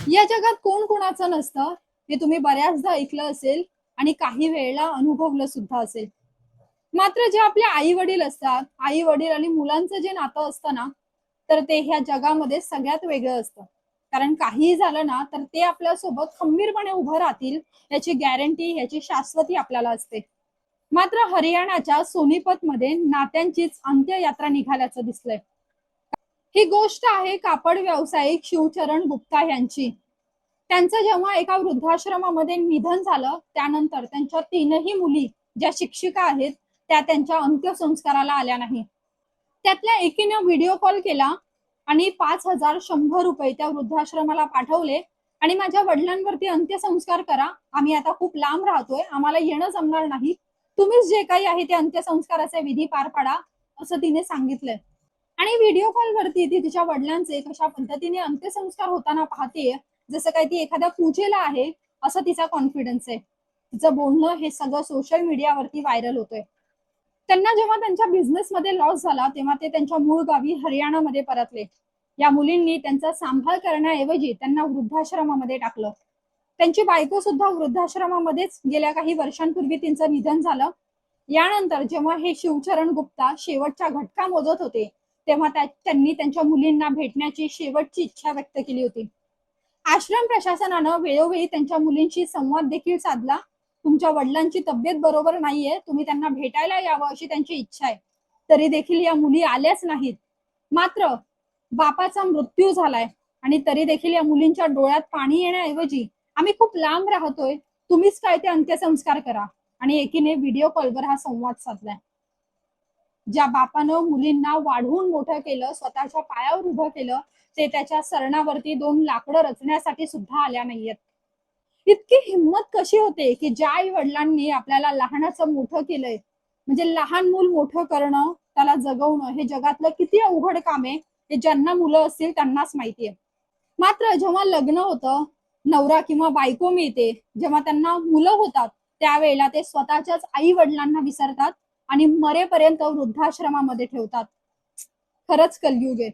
या जगात कोण कोणाचं नसतं हे तुम्ही बऱ्याचदा ऐकलं असेल आणि काही वेळेला अनुभवलं सुद्धा असेल. मात्र जे आपले आई वडील असतात, आई वडील आणि मुलांचं जे नातं असतं ना, तर ते ह्या जगामध्ये सगळ्यात वेगळं असतं. कारण काहीही झालं ना, तर ते आपल्यासोबत खंबीरपणे उभं राहतील याची गॅरंटी, याची शाश्वती आपल्याला असते. मात्र हरियाणाच्या सोनीपत मध्ये नात्यांचीच अंत्ययात्रा निघाल्याचं दिसलंय. ही गोष्ट आहे कापड व्यावसायिक शिवचरण गुप्ता यांची. त्यांचं जेव्हा एका वृद्धाश्रमामध्ये निधन झालं, त्यानंतर त्यांच्या तीनही मुली ज्या शिक्षिका आहेत त्या त्यांच्या अंत्यसंस्काराला आल्या नाही. त्यातल्या एकीनं व्हिडिओ कॉल केला आणि 5,100 रुपये त्या वृद्धाश्रमाला पाठवले आणि माझ्या वडिलांवरती अंत्यसंस्कार करा, आम्ही आता खूप लांब राहतोय, आम्हाला येणं जमणार नाही, तुम्हीच जे काही आहे ते अंत्यसंस्काराचे विधी पार पाडा, असं तिने सांगितलंय. आणि व्हिडिओ कॉलवरती ती तिच्या वडिलांचे कशा पद्धतीने अंत्यसंस्कार होताना पाहतेय, जसं काही ती एखाद्या पूजेला आहे असं तिचा कॉन्फिडन्स आहे. तिचं बोलणं हे सगळं सोशल मीडियावरती व्हायरल होतंय. त्यांना जेव्हा त्यांच्या बिझनेसमध्ये लॉस झाला तेव्हा ते त्यांच्या मूळ गावी हरियाणामध्ये परतले. या मुलींनी त्यांचा सांभाळ करण्याऐवजी त्यांना वृद्धाश्रमामध्ये टाकलं. त्यांची बायको सुद्धा वृद्धाश्रमामध्येच गेल्या काही वर्षांपूर्वी तिचं निधन झालं. यानंतर जेव्हा हे शिवचरण गुप्ता शेवटच्या घटका मोजत होते तेव्हा त्यांनी त्यांच्या मुलींना भेटण्याची शेवटची इच्छा व्यक्त केली होती. आश्रम प्रशासनानं वेळोवेळी त्यांच्या मुलींशी संवाद देखील साधला. तुमच्या वडिलांची तब्येत बरोबर नाहीये, तुम्ही त्यांना भेटायला यावं अशी त्यांची इच्छा आहे. तरी देखील या मुली आल्याच नाहीत. मात्र बापाचा मृत्यू झालाय आणि तरी देखील या मुलींच्या डोळ्यात पाणी येण्याऐवजी आम्ही खूप लांब राहतोय, तुम्हीच काय ते अंत्यसंस्कार करा, आणि एकीने व्हिडिओ कॉलवर हा संवाद साधलाय. ज्या बापानं मुलींना वाढवून मोठं केलं, स्वतःच्या पायावर उभं केलं, ते त्याच्या सरणावरती 2 लाकडं रचण्यासाठी सुद्धा आल्या नाहीयेत. इतकी हिंमत कशी होते की ज्या आई वडिलांनी आपल्याला लहानाचं मोठं केलंय, म्हणजे लहान मूल मोठं करणं, त्याला जगवणं हे जगातलं किती अवघड काम आहे हे ज्यांना मुलं असतील त्यांनाच माहितीये. मात्र जेव्हा लग्न होतं, नवरा किंवा बायको मिळते, जेव्हा त्यांना मुलं होतात, त्यावेळेला ते स्वतःच्याच आई वडिलांना विसरतात आणि मरेपर्यंत वृद्धाश्रमामध्ये ठेवतात. खरंच कलयुग आहे.